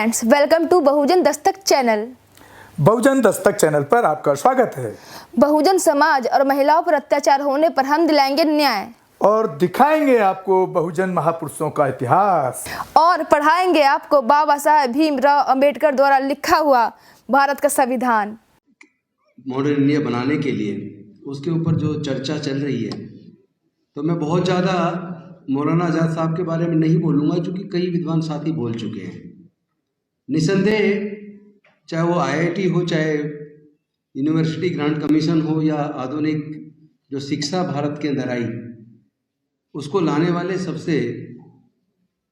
Friends, welcome to Bahujan Dastak channel. Bahujan Dastak channel पर आपका स्वागत है। बहुजन समाज और महिलाओं पर अत्याचार होने पर हम दिलाएंगे न्याय और दिखाएंगे आपको बहुजन महापुरुषों का इतिहास और पढ़ाएंगे आपको बाबा साहेब भीमराव अंबेडकर द्वारा लिखा हुआ भारत का संविधान। मॉडर्न इंडिया बनाने के लिए उसके ऊपर जो चर्चा चल रही है, तो मैं बहुत ज़्यादा मौलाना आज़ाद साहब के बारे में नहीं बोलूँगा, क्योंकि कई विद्वान साथी बोल चुके हैं। निसंदेह चाहे वो आईआईटी हो, चाहे यूनिवर्सिटी ग्रांट कमीशन हो, या आधुनिक जो शिक्षा भारत के अंदर आई उसको लाने वाले सबसे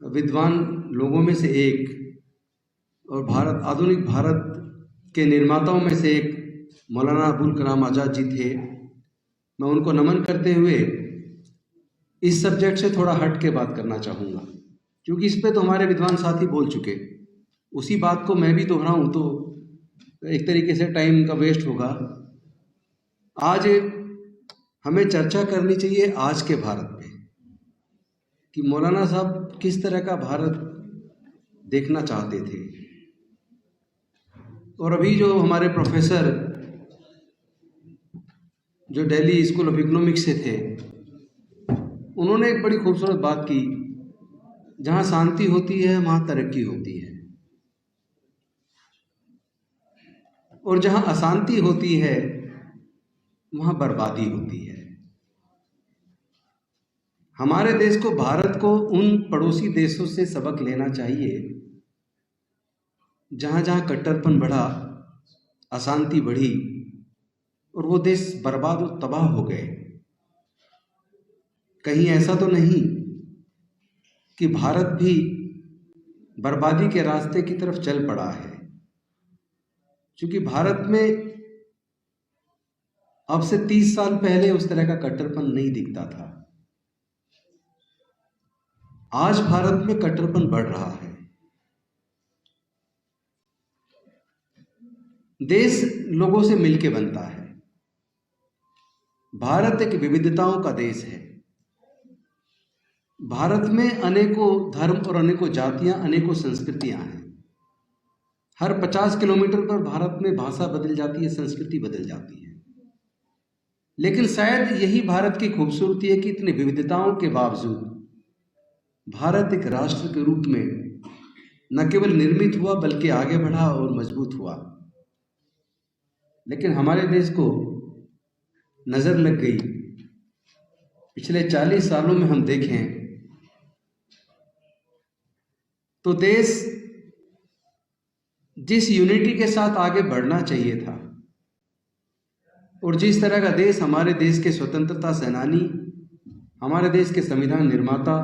विद्वान लोगों में से एक और आधुनिक भारत के निर्माताओं में से एक मौलाना अबुल कलाम आज़ाद जी थे। मैं उनको नमन करते हुए इस सब्जेक्ट से थोड़ा हट के बात करना चाहूँगा, क्योंकि इस पे तो हमारे विद्वान साथी बोल चुके। उसी बात को मैं भी दोहराऊँ तो एक तरीके से टाइम का वेस्ट होगा। आज हमें चर्चा करनी चाहिए आज के भारत पे कि मौलाना साहब किस तरह का भारत देखना चाहते थे। और अभी जो हमारे प्रोफेसर जो दिल्ली स्कूल ऑफ इकोनॉमिक्स से थे, उन्होंने एक बड़ी खूबसूरत बात की, जहाँ शांति होती है वहाँ तरक्की होती है, और जहाँ अशांति होती है वहाँ बर्बादी होती है। हमारे देश को, भारत को, उन पड़ोसी देशों से सबक लेना चाहिए जहाँ जहाँ कट्टरपन बढ़ा, अशांति बढ़ी और वो देश बर्बाद और तबाह हो गए। कहीं ऐसा तो नहीं कि भारत भी बर्बादी के रास्ते की तरफ चल पड़ा है, क्योंकि भारत में अब से 30 साल पहले उस तरह का कट्टरपन नहीं दिखता था। आज भारत में कट्टरपन बढ़ रहा है। देश लोगों से मिलके बनता है। भारत एक विविधताओं का देश है। भारत में अनेकों धर्म और अनेकों जातियां, अनेकों संस्कृतियां हैं। हर 50 किलोमीटर पर भारत में भाषा बदल जाती है, संस्कृति बदल जाती है। लेकिन शायद यही भारत की खूबसूरती है कि इतनी विविधताओं के बावजूद भारत एक राष्ट्र के रूप में न केवल निर्मित हुआ बल्कि आगे बढ़ा और मजबूत हुआ। लेकिन हमारे देश को नजर लग गई, पिछले 40 सालों में हम देखें तो देश जिस यूनिटी के साथ आगे बढ़ना चाहिए था और जिस तरह का देश हमारे देश के स्वतंत्रता सेनानी, हमारे देश के संविधान निर्माता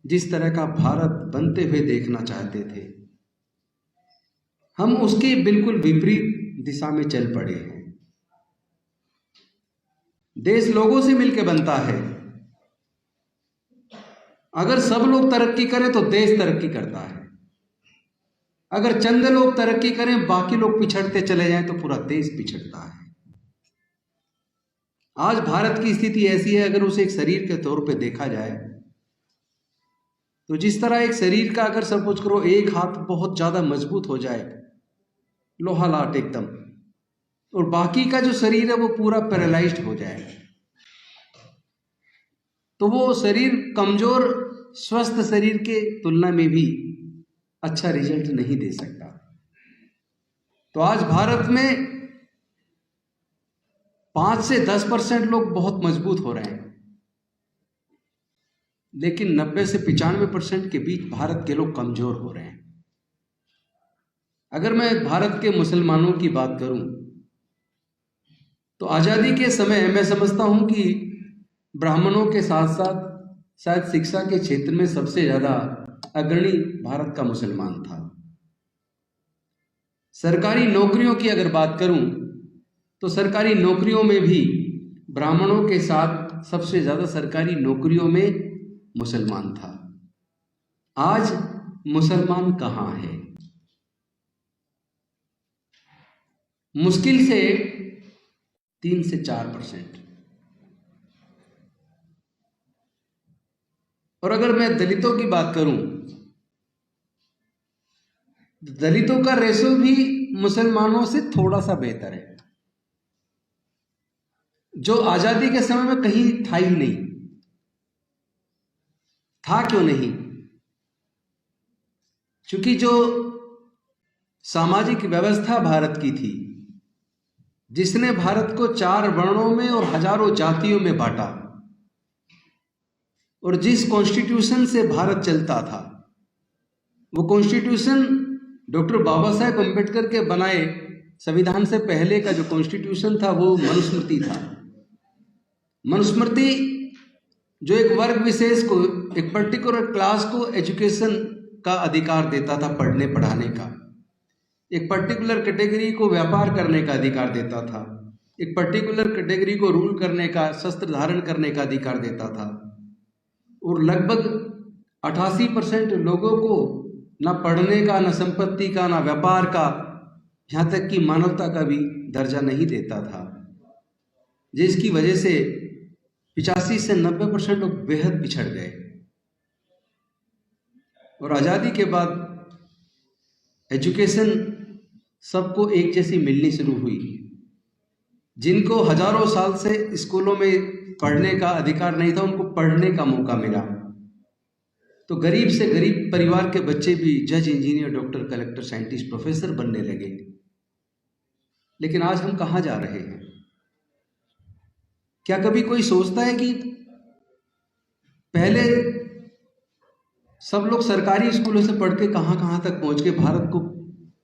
जिस तरह का भारत बनते हुए देखना चाहते थे, हम उसके बिल्कुल विपरीत दिशा में चल पड़े हैं। देश लोगों से मिलकर बनता है। अगर सब लोग तरक्की करें तो देश तरक्की करता है। अगर चंद लोग तरक्की करें, बाकी लोग पिछड़ते चले जाएं, तो पूरा देश पिछड़ता है। आज भारत की स्थिति ऐसी है, अगर उसे एक शरीर के तौर पे देखा जाए तो जिस तरह एक शरीर का, अगर सपोज करो एक हाथ बहुत ज्यादा मजबूत हो जाए, लोहा लाट एकदम, और बाकी का जो शरीर है वो पूरा पैरालाइज्ड हो जाए, तो वो शरीर कमजोर स्वस्थ शरीर के तुलना में भी अच्छा रिजल्ट नहीं दे सकता। तो आज भारत में 5 से 10% लोग बहुत मजबूत हो रहे हैं, लेकिन 90 से 95% के बीच भारत के लोग कमजोर हो रहे हैं। अगर मैं भारत के मुसलमानों की बात करूं तो आजादी के समय मैं समझता हूं कि ब्राह्मणों के साथ साथ शायद शिक्षा के क्षेत्र में सबसे ज्यादा अग्रणी भारत का मुसलमान था। सरकारी नौकरियों की अगर बात करूं तो सरकारी नौकरियों में भी ब्राह्मणों के साथ सबसे ज्यादा सरकारी नौकरियों में मुसलमान था। आज मुसलमान कहां है? मुश्किल से 3 से 4%। और अगर मैं दलितों की बात करूं दलितों का रेशो भी मुसलमानों से थोड़ा सा बेहतर है, जो आजादी के समय में कहीं था ही नहीं। था क्यों नहीं? क्योंकि जो सामाजिक व्यवस्था भारत की थी, जिसने भारत को 4 वर्णों में और हजारों जातियों में बांटा, और जिस कॉन्स्टिट्यूशन से भारत चलता था, वो कॉन्स्टिट्यूशन डॉक्टर बाबा साहेब अम्बेडकर के बनाए संविधान से पहले का जो कॉन्स्टिट्यूशन था वो मनुस्मृति था। मनुस्मृति जो एक वर्ग विशेष को, एक पर्टिकुलर क्लास को एजुकेशन का अधिकार देता था, पढ़ने पढ़ाने का, एक पर्टिकुलर कैटेगरी को व्यापार करने का अधिकार देता था, एक पर्टिकुलर कैटेगरी को रूल करने का, शस्त्र धारण करने का अधिकार देता था, और लगभग 88% लोगों को ना पढ़ने का, ना संपत्ति का, ना व्यापार का, यहाँ तक कि मानवता का भी दर्जा नहीं देता था, जिसकी वजह से 85 से 90% लोग बेहद पिछड़ गए। और आज़ादी के बाद एजुकेशन सबको एक जैसी मिलनी शुरू हुई। जिनको हजारों साल से स्कूलों में पढ़ने का अधिकार नहीं था, उनको पढ़ने का मौका मिला। तो गरीब से गरीब परिवार के बच्चे भी जज, engineer, doctor, collector, scientist, professor बनने लगे। लेकिन आज हम कहाँ जा रहे हैं? क्या कभी कोई सोचता है कि पहले सब लोग सरकारी स्कूलों से पढ़ के कहाँ कहाँ तक पहुंच के भारत को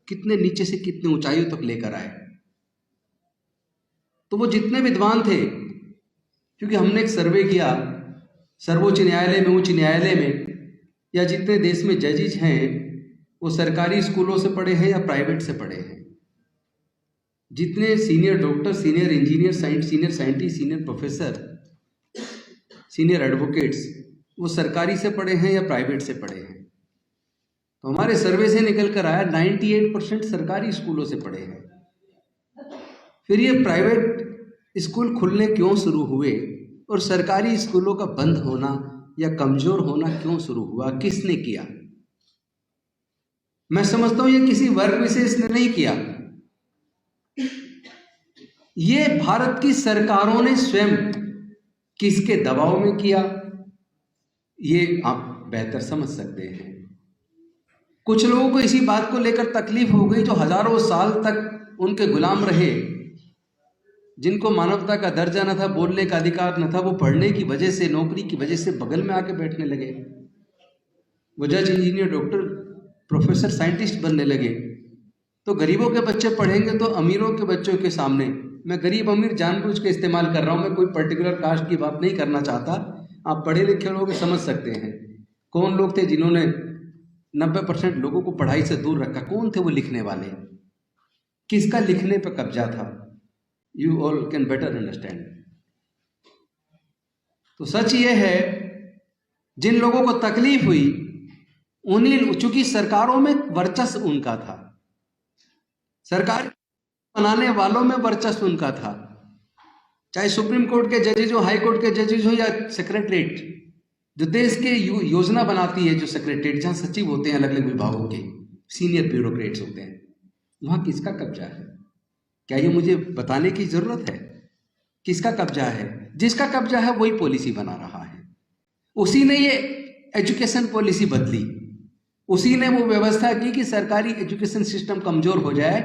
कितने नीचे से कितने ऊंचाइयों तक लेकर आए? तो वो जितने विद्वान थे, क्योंकि हमने एक सर्वे किया सर्वोच्च न्यायालय में, उच्च न्यायालय में, या जितने देश में जजेज हैं वो सरकारी स्कूलों से पढ़े हैं या प्राइवेट से पढ़े हैं। जितने senior doctor, senior engineer, senior scientist, senior professor, senior advocates, वो सरकारी से पढ़े हैं या प्राइवेट से पढ़े हैं। तो हमारे सर्वे से निकल कर आया 98% सरकारी स्कूलों से पढ़े हैं। फिर ये प्राइवेट स्कूल खुलने क्यों शुरू हुए और सरकारी स्कूलों का बंद होना या कमजोर होना क्यों शुरू हुआ? किसने किया? मैं समझता हूं ये किसी वर्ग विशेष ने नहीं किया, ये भारत की सरकारों ने स्वयं किसके दबाव में किया, ये आप बेहतर समझ सकते हैं। कुछ लोगों को इसी बात को लेकर तकलीफ हो गई जो हजारों साल तक उनके गुलाम रहे, जिनको मानवता का दर्जा न था, बोलने का अधिकार न था, वो पढ़ने की वजह से, नौकरी की वजह से बगल में आके बैठने लगे। वो जज, इंजीनियर, डॉक्टर, प्रोफेसर, साइंटिस्ट बनने लगे। तो गरीबों के बच्चे पढ़ेंगे तो अमीरों के बच्चों के सामने, मैं गरीब अमीर जानबूझ के इस्तेमाल कर रहा हूँ, मैं कोई पर्टिकुलर कास्ट की बात नहीं करना चाहता, आप पढ़े लिखे लोग समझ सकते हैं कौन लोग थे जिन्होंने 90% लोगों को पढ़ाई से दूर रखा। कौन थे वो लिखने वाले? किसका लिखने पर कब्जा था? You all can better understand. तो सच ये है, जिन लोगों को तकलीफ हुई उन्हीं, चूंकि सरकारों में वर्चस्व उनका था, सरकार बनाने वालों में वर्चस्व उनका था, चाहे सुप्रीम कोर्ट के जजेज हो, हाई कोर्ट के जजेज हो, या सेक्रेटरीट जो देश के योजना बनाती है, जो सेक्रेटरीट जहां सचिव होते हैं अलग अलग विभागों के, सीनियर ब्यूरोक्रेट्स होते हैं, वहां किसका कब्जा है? क्या ये मुझे बताने की जरूरत है? किसका कब्जा है? जिसका कब्जा है वही पॉलिसी बना रहा है। उसी ने ये एजुकेशन पॉलिसी बदली, उसी ने वो व्यवस्था की कि सरकारी एजुकेशन सिस्टम कमजोर हो जाए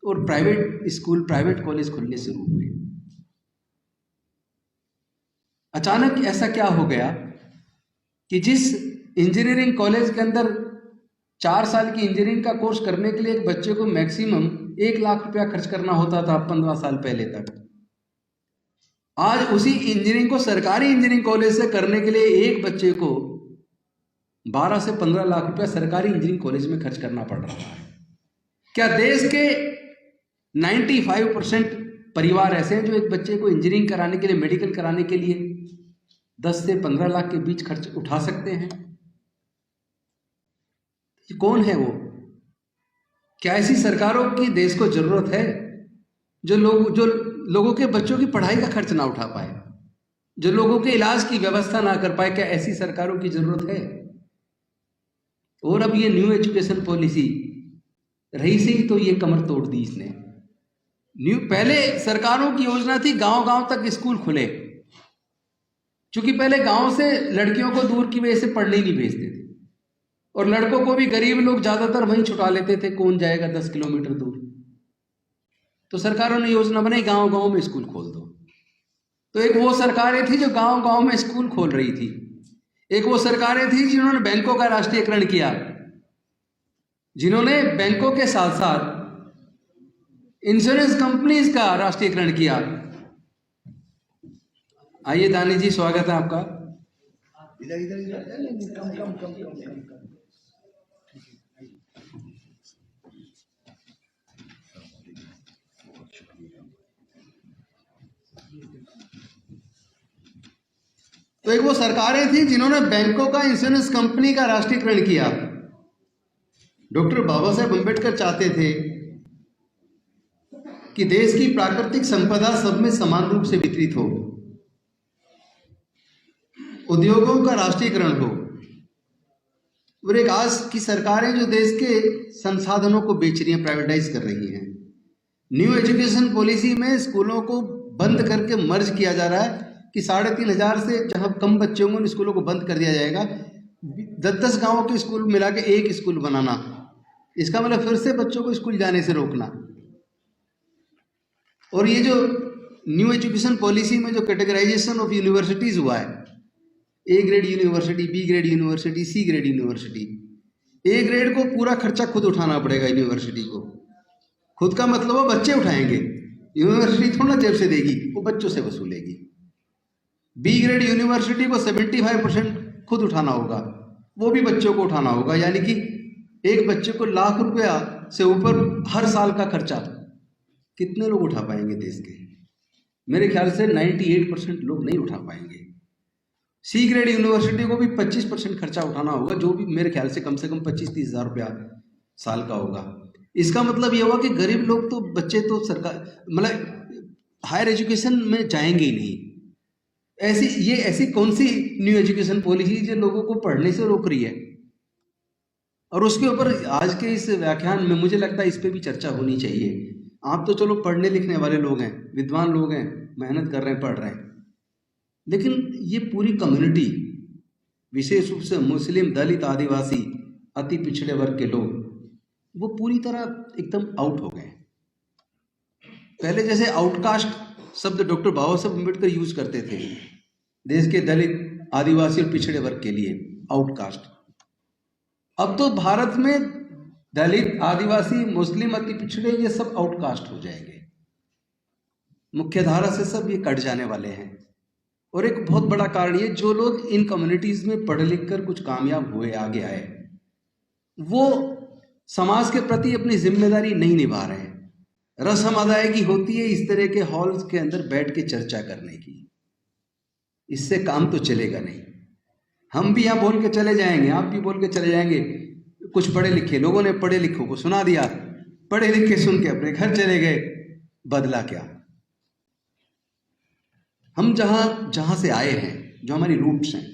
और प्राइवेट स्कूल, प्राइवेट कॉलेज खुलने शुरू हुए। अचानक ऐसा क्या हो गया कि जिस इंजीनियरिंग कॉलेज के अंदर 4 साल की इंजीनियरिंग का कोर्स करने के लिए एक बच्चे को मैक्सिमम 1 लाख रुपया खर्च करना होता था 15 साल पहले तक, आज उसी इंजीनियरिंग को सरकारी इंजीनियरिंग कॉलेज से करने के लिए एक बच्चे को 12 से 15 लाख रुपया सरकारी इंजीनियरिंग कॉलेज में खर्च करना पड़ रहा है। क्या देश के 95% परिवार ऐसे हैं जो एक बच्चे को इंजीनियरिंग कराने के लिए, मेडिकल कराने के लिए 10 से 15 लाख के बीच खर्च उठा सकते हैं? कौन है वो? क्या ऐसी सरकारों की देश को जरूरत है जो लोगों के बच्चों की पढ़ाई का खर्च ना उठा पाए, जो लोगों के इलाज की व्यवस्था ना कर पाए? क्या ऐसी सरकारों की जरूरत है? और अब ये न्यू एजुकेशन पॉलिसी रही से ही तो ये कमर तोड़ दी इसने। पहले सरकारों की योजना थी गांव गांव तक स्कूल खुले, क्योंकि पहले गांव से लड़कियों को दूर की वजह से पढ़ने नहीं भेजते थे, और लड़कों को भी गरीब लोग ज्यादातर वहीं छुटा लेते थे, कौन जाएगा 10 किलोमीटर दूर। तो सरकारों ने योजना बनाई गांव गांव में स्कूल खोल दो। तो एक वो सरकारें थी जो गांव गांव में स्कूल खोल रही थी, एक वो सरकारें थी जिन्होंने बैंकों का राष्ट्रीयकरण किया, जिन्होंने बैंकों के साथ साथ इंश्योरेंस कंपनीज का राष्ट्रीयकरण किया। आइए दानिश जी, स्वागत है आपका। तो एक वो सरकारें थी जिन्होंने बैंकों का, इंश्योरेंस कंपनी का राष्ट्रीयकरण किया। डॉक्टर बाबा साहेब अम्बेडकर चाहते थे कि देश की प्राकृतिक संपदा सब में समान रूप से वितरित हो, उद्योगों का राष्ट्रीयकरण हो, और एक आज की सरकारें जो देश के संसाधनों को बेच रही हैं, प्राइवेटाइज कर रही हैं। न्यू एजुकेशन पॉलिसी में स्कूलों को बंद करके मर्ज किया जा रहा है कि 3,500 से जहां कम बच्चे होंगे उन स्कूलों को बंद कर दिया जाएगा। 10-10 गांवों के स्कूल मिला के एक स्कूल बनाना, इसका मतलब फिर से बच्चों को स्कूल जाने से रोकना। और ये जो न्यू एजुकेशन पॉलिसी में जो कैटेगराइजेशन ऑफ यूनिवर्सिटीज हुआ है, A grade university, B grade university, C grade university. A grade को पूरा खर्चा खुद उठाना पड़ेगा यूनिवर्सिटी को। खुद का मतलब वो बच्चे उठाएंगे, यूनिवर्सिटी थोड़ा जेब से देगी, वो बच्चों से वसूलेगी। बी ग्रेड यूनिवर्सिटी को 75% खुद उठाना होगा, वो भी बच्चों को उठाना होगा। यानी कि एक बच्चे को ₹1,00,000 से ऊपर हर साल का खर्चा कितने लोग उठा पाएंगे देश के? मेरे ख्याल से 98% लोग नहीं उठा पाएंगे। सी ग्रेड यूनिवर्सिटी को भी 25% खर्चा उठाना होगा, जो भी मेरे ख्याल से कम 25-30 हज़ार रुपया साल का होगा। इसका मतलब ये हुआ कि गरीब लोग तो, बच्चे तो सरकार मतलब हायर एजुकेशन में जाएंगे ही नहीं। ऐसी कौन सी न्यू एजुकेशन पॉलिसी जो लोगों को पढ़ने से रोक रही है? और उसके ऊपर आज के इस व्याख्यान में मुझे लगता है इस पे भी चर्चा होनी चाहिए। आप तो चलो पढ़ने लिखने वाले लोग हैं, विद्वान लोग हैं, मेहनत कर रहे हैं, पढ़ रहे हैं, लेकिन ये पूरी कम्युनिटी, विशेष रूप से मुस्लिम, दलित, आदिवासी, अति पिछड़े वर्ग के लोग, वो पूरी तरह एकदम आउट हो गए। पहले जैसे आउटकास्ट शब्द डॉक्टर बाबा साहेब अम्बेडकर यूज करते थे देश के दलित, आदिवासी और पिछड़े वर्ग के लिए, आउटकास्ट। अब तो भारत में दलित, आदिवासी, मुस्लिम, अति पिछड़े, ये सब आउटकास्ट हो जाएंगे। मुख्य धारा से सब ये कट जाने वाले हैं। और एक बहुत बड़ा कारण ये, जो लोग इन कम्युनिटीज में पढ़ लिख कर कुछ कामयाब हुए, आगे आए, वो समाज के प्रति अपनी जिम्मेदारी नहीं निभा रहे हैं। रस्म अदायगी होती है इस तरह के हॉल्स के अंदर बैठ के चर्चा करने की, इससे काम तो चलेगा नहीं। हम भी यहाँ बोल के चले जाएंगे, आप भी बोल के चले जाएंगे, कुछ पढ़े लिखे लोगों ने पढ़े लिखों को सुना दिया, पढ़े लिखे सुन के अपने घर चले गए, बदला क्या? हम जहां से आए हैं, जो हमारी रूट्स हैं,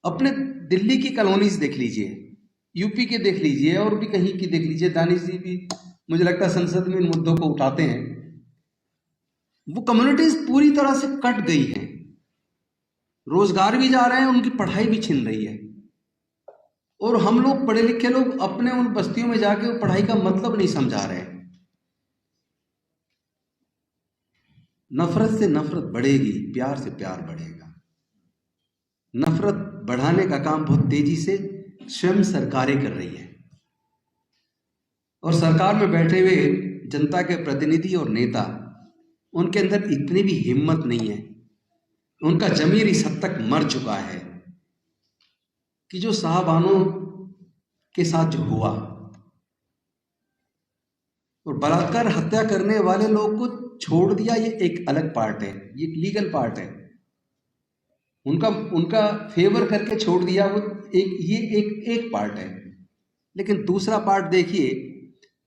अपने दिल्ली की कॉलोनीज देख लीजिए, यूपी के देख लीजिए, और भी कहीं की देख लीजिए। दानिश जी भी मुझे लगता है संसद में इन मुद्दों को उठाते हैं। वो कम्युनिटीज पूरी तरह से कट गई हैं, रोजगार भी जा रहे हैं, उनकी पढ़ाई भी छिन रही है। और हम लोग पढ़े लिखे लोग अपने उन बस्तियों में जाके वो पढ़ाई का मतलब नहीं समझा रहे। नफरत से नफरत बढ़ेगी, प्यार से प्यार बढ़ेगा। नफरत बढ़ाने का काम बहुत तेजी से स्वयं सरकारें कर रही है, और सरकार में बैठे हुए जनता के प्रतिनिधि और नेता, उनके अंदर इतनी भी हिम्मत नहीं है, उनका जमीर इस हद तक मर चुका है कि जो साहबानों के साथ जो हुआ, और बलात्कार हत्या करने वाले लोग को छोड़ दिया, ये एक अलग पार्ट है, ये लीगल पार्ट है, उनका फेवर करके छोड़ दिया, वो एक पार्ट है। लेकिन दूसरा पार्ट देखिए,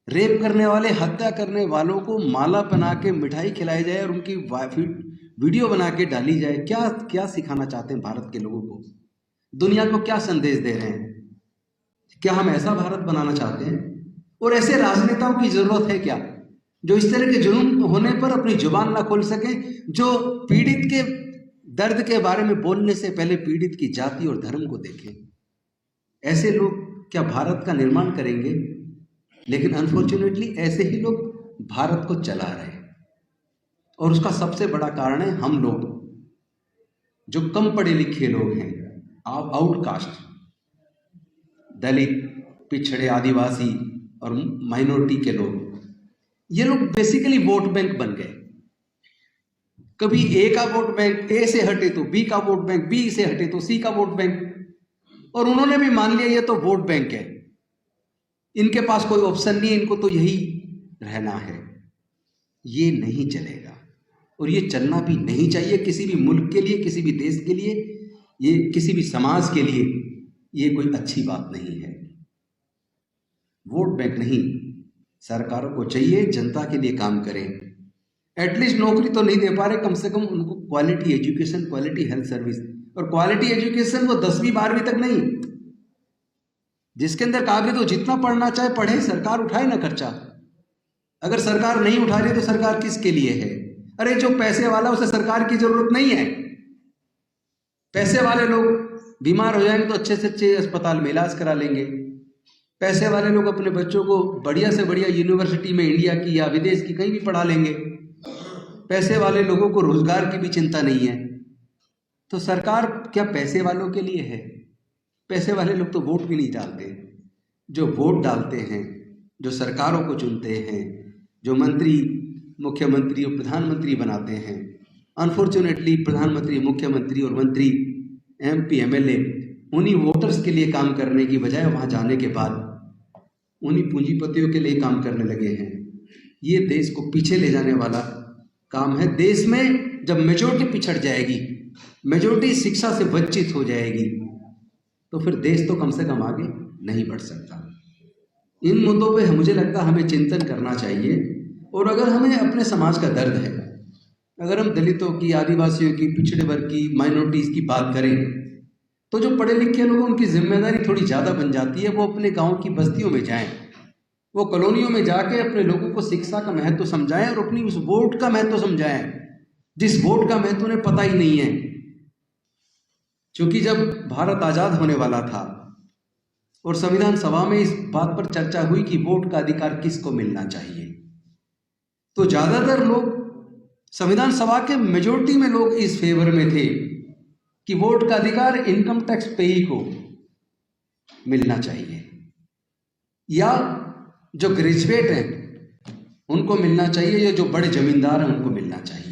रेप करने वाले, हत्या करने वालों को माला बना के मिठाई खिलाई जाए और उनकी वीडियो बना के डाली जाए। क्या क्या सिखाना चाहते हैं भारत के लोगों को? दुनिया को क्या संदेश दे रहे हैं? क्या हम ऐसा भारत बनाना चाहते हैं? और ऐसे राजनेताओं की जरूरत है क्या, जो इस तरह के जुल्म होने पर अपनी जुबान ना खोल सके, जो पीड़ित के दर्द के बारे में बोलने से पहले पीड़ित की जाति और धर्म को देखें। ऐसे लोग क्या भारत का निर्माण करेंगे? लेकिन अनफॉर्चुनेटली ऐसे ही लोग भारत को चला रहे हैं, और उसका सबसे बड़ा कारण है हम लोग, जो कम पढ़े लिखे लोग हैं, आउटकास्ट, दलित, पिछड़े, आदिवासी और माइनॉरिटी के लोग। ये लोग बेसिकली वोट बैंक बन गए। कभी ए का वोट बैंक ए से हटे तो बी का वोट बैंक, बी से हटे तो सी का वोट बैंक, और उन्होंने भी मान लिया ये तो वोट बैंक है, इनके पास कोई ऑप्शन नहीं है, इनको तो यही रहना है। ये नहीं चलेगा, और ये चलना भी नहीं चाहिए किसी भी मुल्क के लिए, किसी भी देश के लिए, ये किसी भी समाज के लिए ये कोई अच्छी बात नहीं है। वोट बैंक नहीं, सरकारों को चाहिए जनता के लिए काम करें। एटलीस्ट नौकरी तो नहीं दे पा रहे, कम से कम उनको quality education, quality health service, और क्वालिटी एजुकेशन वो 10वीं 12वीं तक नहीं, जिसके अंदर काबिलियत हो जितना पढ़ना चाहे पढ़े, सरकार उठाए ना खर्चा। अगर सरकार नहीं उठा रही तो सरकार किसके लिए है? अरे जो पैसे वाला, उसे सरकार की जरूरत नहीं है। पैसे वाले लोग बीमार हो जाएंगे तो अच्छे से अच्छे अस्पताल में इलाज करा लेंगे। पैसे वाले लोग अपने बच्चों को बढ़िया से बढ़िया यूनिवर्सिटी में इंडिया की या विदेश की कहीं भी पढ़ा लेंगे। पैसे वाले लोगों को रोजगार की भी चिंता नहीं है। तो सरकार क्या पैसे वालों के लिए है? पैसे वाले लोग तो वोट भी नहीं डालते। जो वोट डालते हैं, जो सरकारों को चुनते हैं, जो मंत्री, मुख्यमंत्री और प्रधानमंत्री बनाते हैं, अनफॉर्चुनेटली प्रधानमंत्री, मुख्यमंत्री और मंत्री, MP, MLA उन्हीं वोटर्स के लिए काम करने की बजाय वहाँ जाने के बाद उन्हीं पूंजीपतियों के लिए काम करने लगे हैं। ये देश को पीछे ले जाने वाला काम है। देश में जब मेजोरिटी पिछड़ जाएगी, मेजोरिटी शिक्षा से वंचित हो जाएगी, तो फिर देश तो कम से कम आगे नहीं बढ़ सकता। इन मुद्दों पे मुझे लगता है हमें चिंतन करना चाहिए। और अगर हमें अपने समाज का दर्द है, अगर हम दलितों की, आदिवासियों की, पिछड़े वर्ग की, माइनॉरिटीज़ की बात करें, तो जो पढ़े लिखे लोग, उनकी जिम्मेदारी थोड़ी ज़्यादा बन जाती है। वो अपने गांव की बस्तियों में जाएं, वो कॉलोनियों में जाके अपने लोगों को शिक्षा का महत्व समझाएं और अपनी उस वोट का महत्व समझाएं, जिस वोट का महत्व उन्हें पता ही नहीं है। क्योंकि जब भारत आज़ाद होने वाला था और संविधान सभा में इस बात पर चर्चा हुई कि वोट का अधिकार किसको मिलना चाहिए, तो ज़्यादातर लोग, संविधान सभा के मेजोरिटी में लोग इस फेवर में थे कि वोट का अधिकार इनकम टैक्स पेई को मिलना चाहिए, या जो ग्रेजुएट हैं उनको मिलना चाहिए, या जो बड़े जमींदार हैं उनको मिलना चाहिए।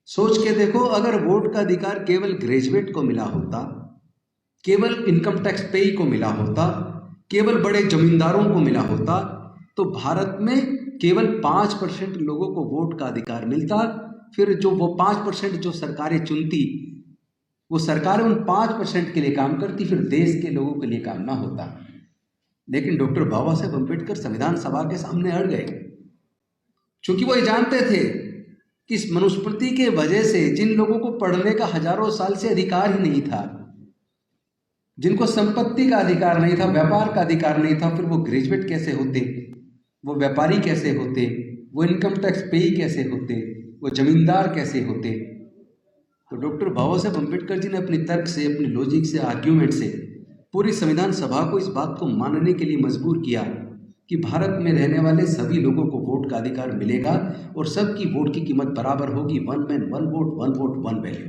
सोच के देखो, अगर वोट का अधिकार केवल ग्रेजुएट को मिला होता, केवल इनकम टैक्स पेई को मिला होता, केवल बड़े जमींदारों को मिला होता, तो भारत में केवल 5% लोगों को वोट का अधिकार मिलता। फिर जो वो 5% जो सरकारें चुनती, वो सरकारें उन 5% के लिए काम करती, फिर देश के लोगों के लिए काम ना होता। लेकिन डॉक्टर बाबा साहेब अम्बेडकर संविधान सभा के सामने अड़ गए, क्योंकि वो ये जानते थे कि इस मनुस्मृति के वजह से जिन लोगों को पढ़ने का हजारों साल से अधिकार ही नहीं था, जिनको संपत्ति का अधिकार नहीं था, व्यापार का अधिकार नहीं था, फिर वो ग्रेजुएट कैसे होते, वो व्यापारी कैसे होते, वो इनकम टैक्स पेई कैसे होते, वो जमींदार कैसे होते। तो डॉक्टर बाबा साहेब अम्बेडकर जी ने अपनी तर्क से, अपनी लॉजिक से, आर्ग्यूमेंट से पूरी संविधान सभा को इस बात को मानने के लिए मजबूर किया कि भारत में रहने वाले सभी लोगों को वोट का अधिकार मिलेगा और सबकी वोट की कीमत बराबर होगी। 1 man 1 vote, 1 vote 1 value.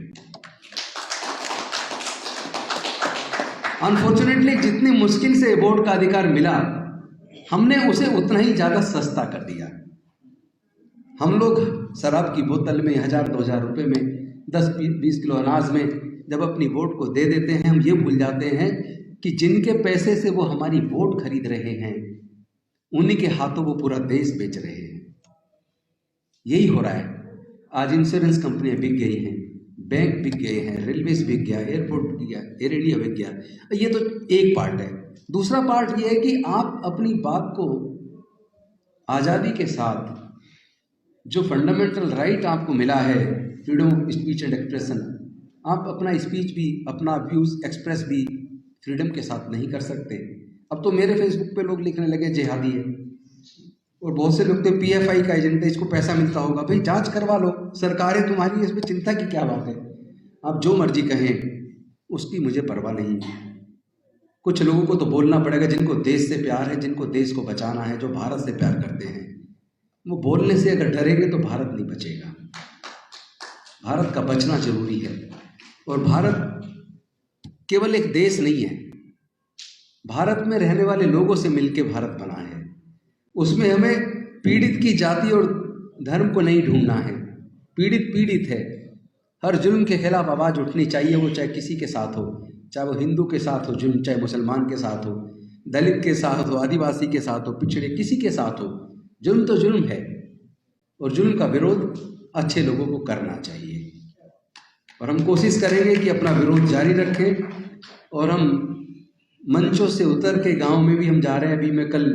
Unfortunately जितनी मुश्किल से वोट का अधिकार मिला, हमने उसे उतना ही ज़्यादा सस्ता कर दिया। हम लोग शराब की बोतल में 1000-2000 रुपये में, 10-20 किलो अनाज में जब अपनी वोट को दे देते हैं, हम ये भूल जाते हैं कि जिनके पैसे से वो हमारी वोट खरीद रहे हैं, उन्हीं के हाथों वो पूरा देश बेच रहे हैं। यही हो रहा है। आज इंश्योरेंस कंपनियां बिक गई हैं, बैंक बिक गए हैं, रेलवेज बिक गया, एयरपोर्ट बिक गया, एयर इंडिया बिक गया। ये तो एक पार्ट है। दूसरा पार्ट ये है कि आप अपनी बात को आज़ादी के साथ, जो फंडामेंटल राइट आपको मिला है, freedom of speech and expression, आप अपना स्पीच भी, अपना व्यूज़ एक्सप्रेस भी फ्रीडम के साथ नहीं कर सकते। अब तो मेरे फेसबुक पे लोग लिखने लगे जिहादी है, और बहुत से लोग तो पीएफआई का एजेंट है, इसको पैसा मिलता होगा। भाई जांच करवा लो, सरकार है तुम्हारी, इसमें चिंता की क्या बात है। आप जो मर्जी कहें, उसकी मुझे परवाह नहीं। कुछ लोगों को तो बोलना पड़ेगा, जिनको देश से प्यार है, जिनको देश को बचाना है, जो भारत से प्यार करते हैं, वो बोलने से अगर डरेंगे तो भारत नहीं बचेगा। भारत का बचना जरूरी है। और भारत केवल एक देश नहीं है, भारत में रहने वाले लोगों से मिलकर भारत बना है। उसमें हमें पीड़ित की जाति और धर्म को नहीं ढूंढना है। पीड़ित पीड़ित है। हर जुल्म के खिलाफ आवाज़ उठनी चाहिए, वो चाहे किसी के साथ हो, चाहे वो हिंदू के साथ हो जुल्म, चाहे मुसलमान के साथ हो, दलित के साथ हो, आदिवासी के साथ हो, पिछड़े किसी के साथ हो। जुल्म तो जुल्म है, और जुल्म का विरोध अच्छे लोगों को करना चाहिए। और हम कोशिश करेंगे कि अपना विरोध जारी रखें। और हम मंचों से उतर के गांव में भी हम जा रहे हैं। अभी मैं कल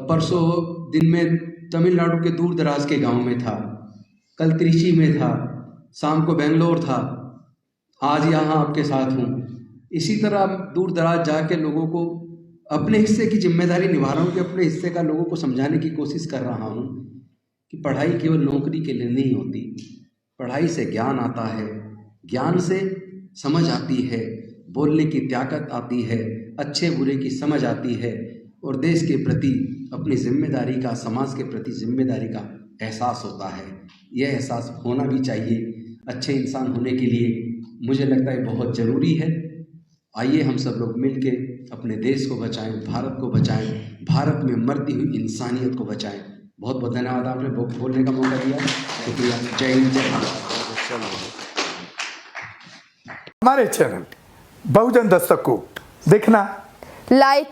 परसों दिन में तमिलनाडु के दूर दराज के गांव में था, कल त्रिची में था, शाम को बेंगलोर था, आज यहाँ आपके साथ हूँ। इसी तरह दूर दराज जाके लोगों को अपने हिस्से की जिम्मेदारी निभा रहा हूँ कि अपने हिस्से का लोगों को समझाने की कोशिश कर रहा हूँ कि पढ़ाई केवल नौकरी के लिए नहीं होती। पढ़ाई से ज्ञान आता है, ज्ञान से समझ आती है, बोलने की ताकत आती है, अच्छे बुरे की समझ आती है, और देश के प्रति अपनी जिम्मेदारी का, समाज के प्रति जिम्मेदारी का एहसास होता है। यह एहसास होना भी चाहिए अच्छे इंसान होने के लिए। मुझे लगता है बहुत ज़रूरी है। आइए हम सब लोग मिलके अपने देश को बचाएं, भारत को बचाएं, भारत में मरती हुई इंसानियत को बचाएं। बहुत बहुत धन्यवाद, आपने बोलने का मौका दिया। शुक्रिया। जय हिंद, जय भारत। हमारे चैनल बहुजन दस्तक को देखना, लाइक,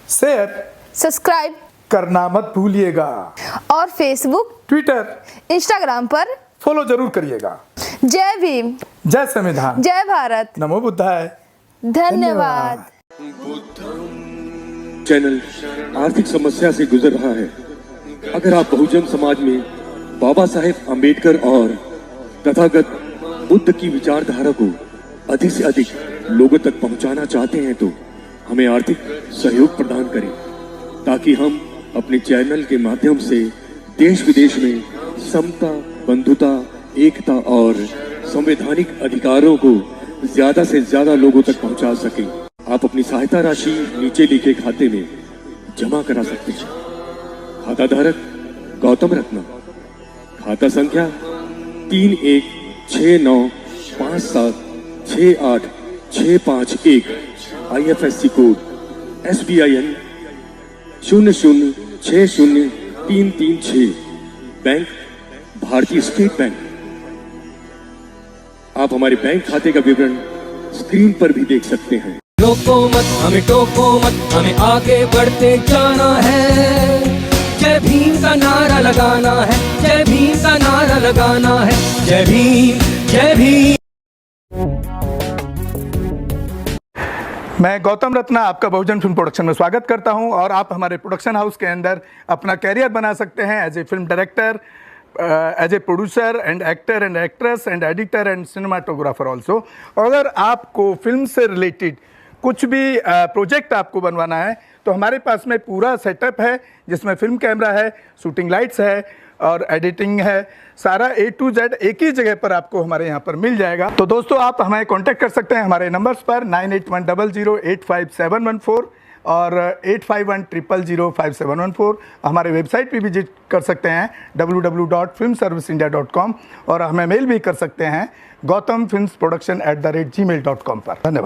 शेयर, सब्सक्राइब करना मत भूलिएगा। और फेसबुक, ट्विटर, इंस्टाग्राम पर फॉलो जरूर करिएगा। जय भीम, जय संविधान, जय भारत, नमो बुद्धाय। धन्यवाद। चैनल आर्थिक समस्या से गुजर रहा है। अगर आप बहुजन समाज में बाबा साहेब अम्बेडकर और तथागत बुद्ध की विचारधारा को अधिक से अधिक लोगों तक पहुंचाना चाहते हैं तो हमें आर्थिक सहयोग प्रदान करें, ताकि हम अपने चैनल के माध्यम से देश विदेश में समता, बंधुता, एकता और संवैधानिक अधिकारों को ज्यादा से ज्यादा लोगों तक पहुंचा सकें। आप अपनी सहायता राशि नीचे लिखे खाते में जमा करा सकते हैं। खाता धारक गौतम रत्ना, खाता संख्या 3169576865 IFSC कोड SBIN 0060336, बैंक भारतीय स्टेट बैंक। आप हमारे बैंक खाते का विवरण स्क्रीन पर भी देख सकते हैं। रोको मत हमें, टोको मत हमें, आगे बढ़ते जाना है। जय भीम का नारा लगाना है, जय भीम का नारा लगाना है। जय भीम, जय भीम। मैं गौतम रत्ना आपका बहुजन फिल्म प्रोडक्शन में स्वागत करता हूं। और आप हमारे प्रोडक्शन हाउस के अंदर अपना कैरियर बना सकते हैं as a film director, as a producer and actor and actress and editor and cinematographer also. अगर आपको फिल्म से रिलेटेड कुछ भी प्रोजेक्ट आपको बनवाना है तो हमारे पास में पूरा सेटअप है, जिसमें फिल्म कैमरा है, शूटिंग लाइट्स है और एडिटिंग है। सारा A to Z एक ही जगह पर आपको हमारे यहाँ पर मिल जाएगा। तो दोस्तों आप हमें कांटेक्ट कर सकते हैं हमारे नंबर्स पर 9810085714 और 8510005714। हमारे वेबसाइट पे विजिट कर सकते हैं www.filmserviceindia.com और हमें मेल भी कर सकते हैं gautamfilmsproduction@gmail.com पर। धन्यवाद।